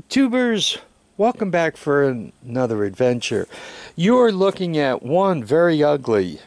Tubers, welcome back for another adventure. You're looking at one very ugly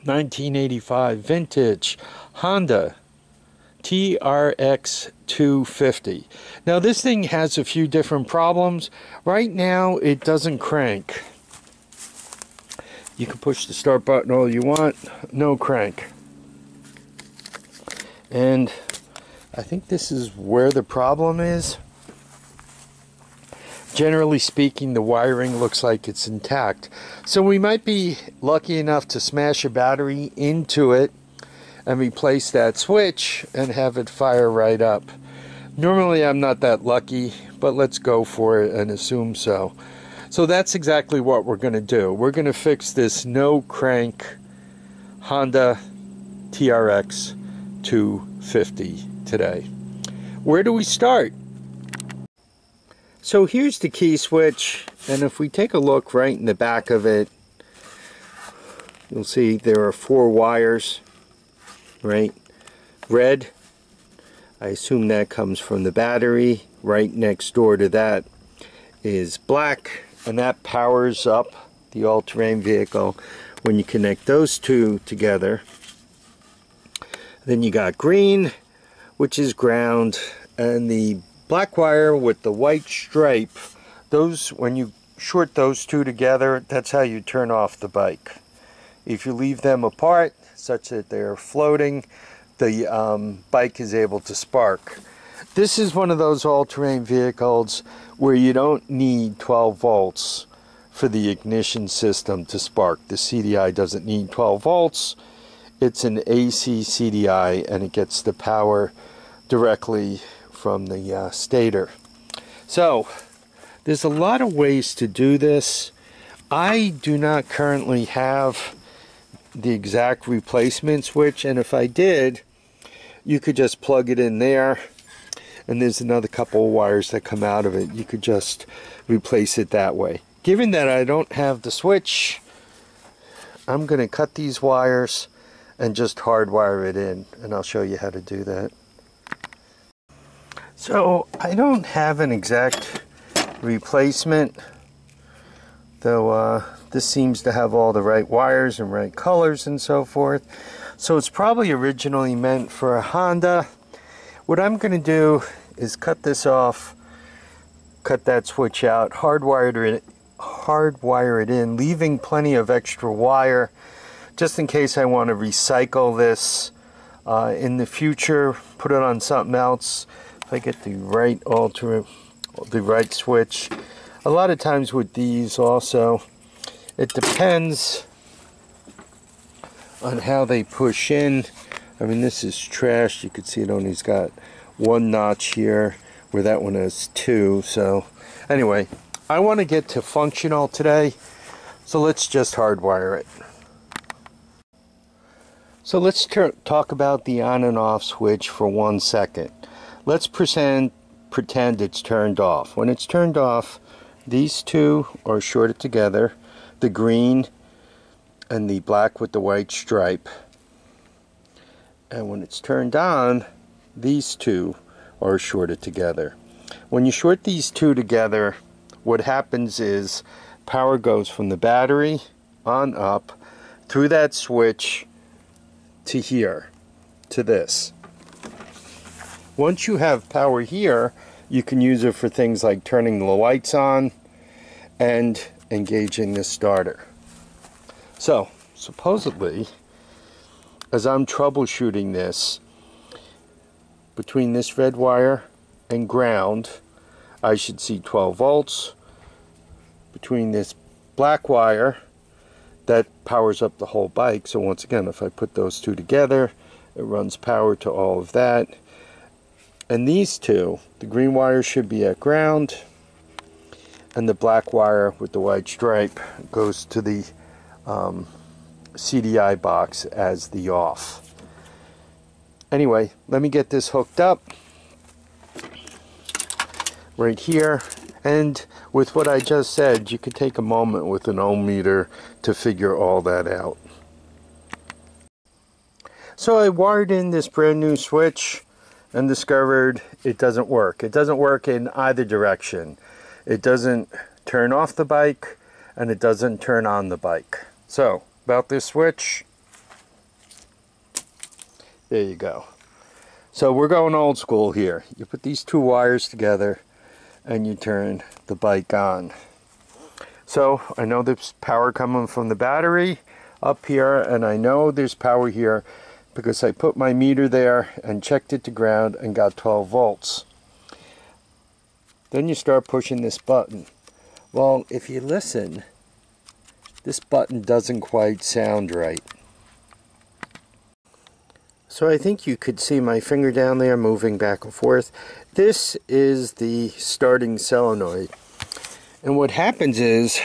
1985 vintage Honda TRX250. Now this thing has a few different problems. Right now it doesn't crank. You can push the start button all you want, no crank. And I think this is where the problem is. Generally speaking, the wiring looks like it's intact. So we might be lucky enough to smash a battery into it and replace that switch and have it fire right up. Normally I'm not that lucky, but let's go for it and assume so. So that's exactly what we're going to do. We're going to fix this no crank Honda TRX 250 today. Where do we start? So here's the key switch, and if we take a look right in the back of it, you'll see there are 4 wires, right? Red, I assume that comes from the battery. Right next door to that is black, and that powers up the all-terrain vehicle when you connect those two together. Then you got green, which is ground, and the black wire with the white stripe, those, when you short those two together, that's how you turn off the bike. If you leave them apart such that they're floating, the bike is able to spark. This is one of those all-terrain vehicles where you don't need 12 volts for the ignition system to spark. The CDI doesn't need 12 volts. It's an AC CDI, and it gets the power directly from the stator. So there's a lot of ways to do this. I do not currently have the exact replacement switch, and if I did, you could just plug it in there, and there's another couple of wires that come out of it. You could just replace it that way. Given that I don't have the switch, I'm going to cut these wires and just hardwire it in, and I'll show you how to do that. So I don't have an exact replacement, though this seems to have all the right wires and right colors and so forth. So it's probably originally meant for a Honda. What I'm going to do is cut this off, cut that switch out, hardwire it in, leaving plenty of extra wire just in case I want to recycle this in the future, put it on something else. If I get the right switch. A lot of times with these also, it depends on how they push in. I mean, this is trash. You can see it only's got 1 notch here, where that one has 2. So anyway, I want to get to functional today, so let's just hardwire it. So let's talk about the on and off switch for 1 second. Let's pretend it's turned off. When it's turned off, these two are shorted together, the green and the black with the white stripe. And when it's turned on, these two are shorted together. When you short these two together, what happens is power goes from the battery on up through that switch to here, to this. Once you have power here, you can use it for things like turning the lights on and engaging the starter. So, supposedly, as I'm troubleshooting this, between this red wire and ground, I should see 12 volts. Between this black wire, that powers up the whole bike. So once again, if I put those two together, it runs power to all of that. And these two, the green wire should be at ground, and the black wire with the white stripe goes to the CDI box as the off. Anyway, let me get this hooked up right here, and with what I just said, you could take a moment with an ohm meter to figure all that out. So I wired in this brand new switch and discovered it doesn't work. It doesn't work in either direction. It doesn't turn off the bike, and it doesn't turn on the bike. So, about this switch, there you go. So we're going old school here. You put these two wires together, and you turn the bike on. So, I know there's power coming from the battery up here, and I know there's power here because I put my meter there and checked it to ground and got 12 volts. Then you start pushing this button. Well, if you listen, this button doesn't quite sound right. So I think you could see my finger down there moving back and forth. This is the starting solenoid. And what happens is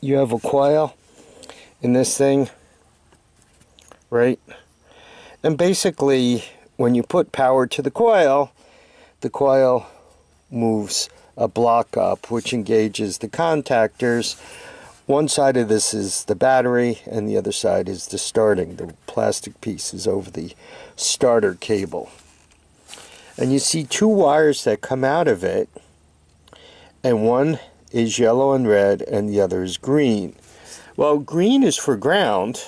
you have a coil in this thing, right? And basically, when you put power to the coil moves a block up, which engages the contactors. One side of this is the battery, and the other side is the starting. The plastic piece is over the starter cable. And you see two wires that come out of it, and one is yellow and red, and the other is green. Well, green is for ground,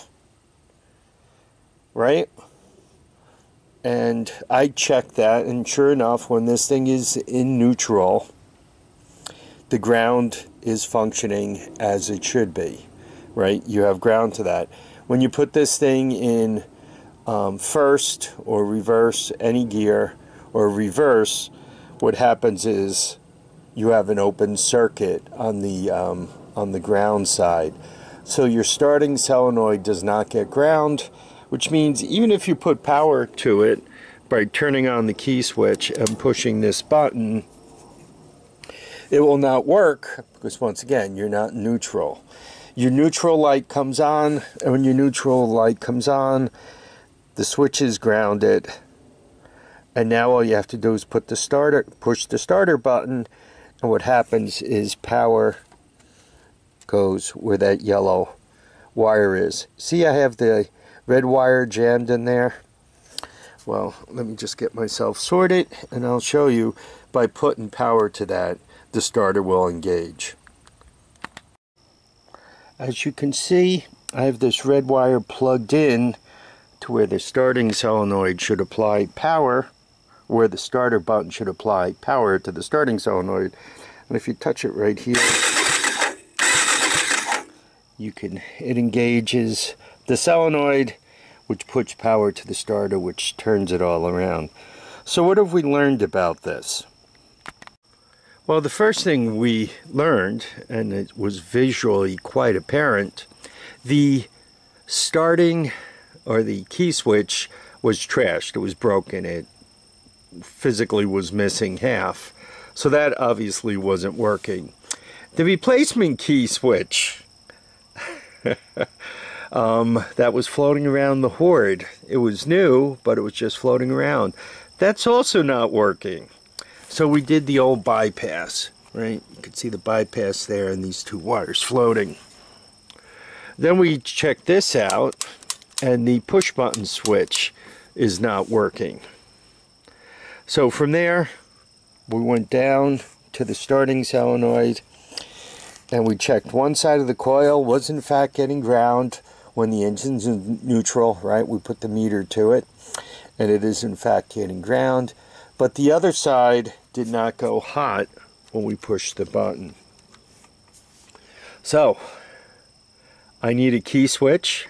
right? And I checked that, and sure enough, when this thing is in neutral, the ground is functioning as it should be, right? You have ground to that. When you put this thing in first or reverse, any gear, or reverse, what happens is you have an open circuit on the ground side. So your starting solenoid does not get ground, which means even if you put power to it by turning on the key switch and pushing this button, it will not work because, once again, you're not neutral. Your neutral light comes on, and when your neutral light comes on, the switch is grounded, and now all you have to do is push the starter button, and what happens is power goes where that yellow wire is. See, I have the red wire jammed in there. Well, let me just get myself sorted, and I'll show you. By putting power to that, the starter will engage. As you can see, I have this red wire plugged in to where the starting solenoid should apply power, where the starter button should apply power to the starting solenoid. And if you touch it right here, it engages the solenoid, which puts power to the starter, which turns it all around. So what have we learned about this? Well, the first thing we learned, and it was visually quite apparent, the starting or the key switch was trashed. It was broken. It physically was missing half. So that obviously wasn't working. The replacement key switch that was floating around the hoard. It was new, but it was just floating around. That's also not working. So we did the old bypass, right? You can see the bypass there and these two wires floating. Then we checked this out, and the push button switch is not working. So from there, we went down to the starting solenoid, and we checked one side of the coil was in fact getting ground when the engine's in neutral, right? We put the meter to it, and it is in fact getting ground. But the other side did not go hot when we pushed the button. So, I need a key switch,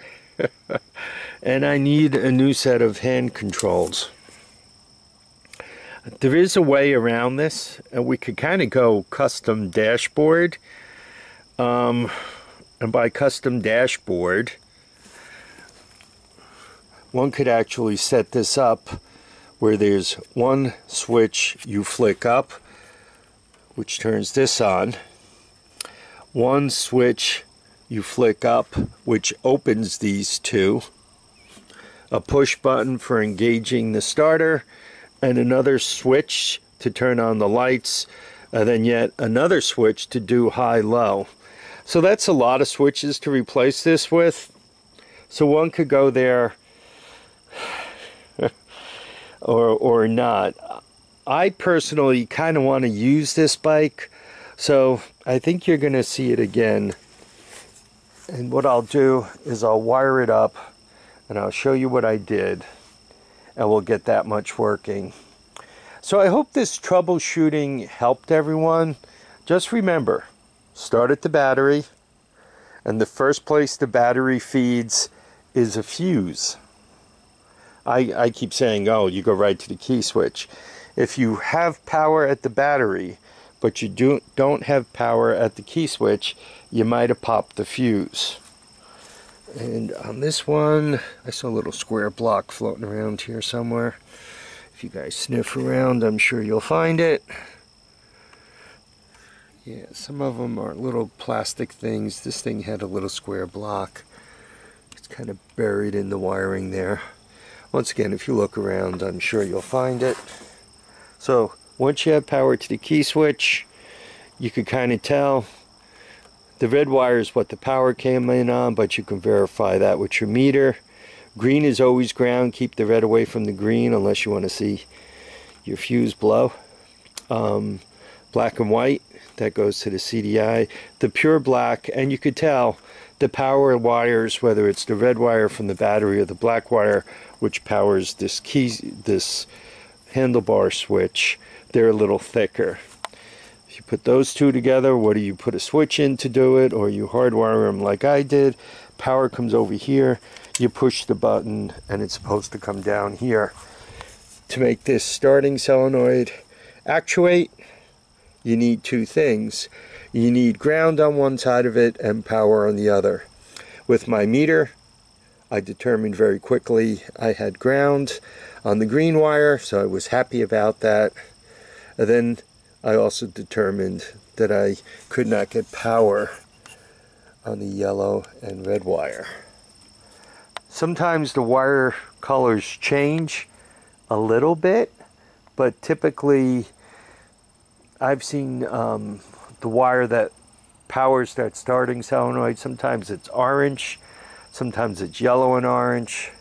and I need a new set of hand controls. There is a way around this, and we could kind of go custom dashboard. And by custom dashboard, one could actually set this up where there's one switch you flick up, which turns this on. One switch you flick up, which opens these two. A push button for engaging the starter, and another switch to turn on the lights, and then yet another switch to do high-low. So that's a lot of switches to replace this with. So one could go there or not. I personally kind of want to use this bike, so I think you're going to see it again. And what I'll do is I'll wire it up and I'll show you what I did, and we'll get that much working. So I hope this troubleshooting helped everyone. Just remember, start at the battery, and the first place the battery feeds is a fuse. I keep saying, oh, you go right to the key switch. If you have power at the battery, but you don't have power at the key switch, you might have popped the fuse. And on this one, I saw a little square block floating around here somewhere. If you guys sniff around, I'm sure you'll find it. Yeah, some of them are little plastic things. This thing had a little square block. It's kind of buried in the wiring there. Once again, if you look around, I'm sure you'll find it. So once you have power to the key switch, you can kind of tell the red wire is what the power came in on, but you can verify that with your meter. Green is always ground. Keep the red away from the green unless you want to see your fuse blow. Black and white, that goes to the CDI. The pure black, and you could tell the power wires, whether it's the red wire from the battery or the black wire which powers this handlebar switch, they're a little thicker. If you put those two together, whether you put a switch in to do it or you hardwire them like I did, power comes over here, you push the button and it's supposed to come down here. To make this starting solenoid actuate, you need two things. You need ground on one side of it and power on the other. With my meter, I determined very quickly I had ground on the green wire, so I was happy about that. And then I also determined that I could not get power on the yellow and red wire. Sometimes the wire colors change a little bit, but typically I've seen the wire that powers that starting solenoid, sometimes it's orange, sometimes it's yellow and orange.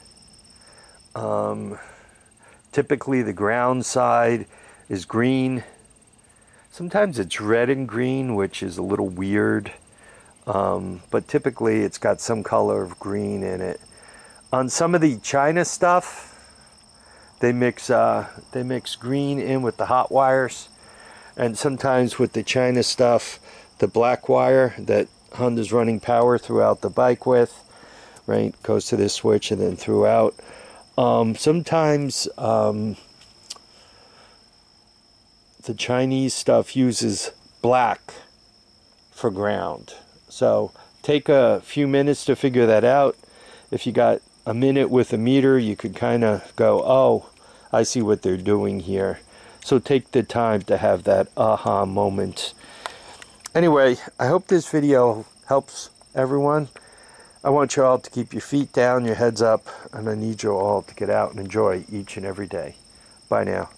Typically the ground side is green. Sometimes it's red and green, which is a little weird. But typically it's got some color of green in it. On some of the China stuff, they mix green in with the hot wires. And sometimes with the China stuff, the black wire that Honda's running power throughout the bike with, right, goes to this switch and then throughout. Sometimes the Chinese stuff uses black for ground. So take a few minutes to figure that out. If you got a minute with a meter, you could kind of go, oh, I see what they're doing here. So take the time to have that aha moment. Anyway, I hope this video helps everyone. I want you all to keep your feet down, your heads up, and I need you all to get out and enjoy each and every day. Bye now.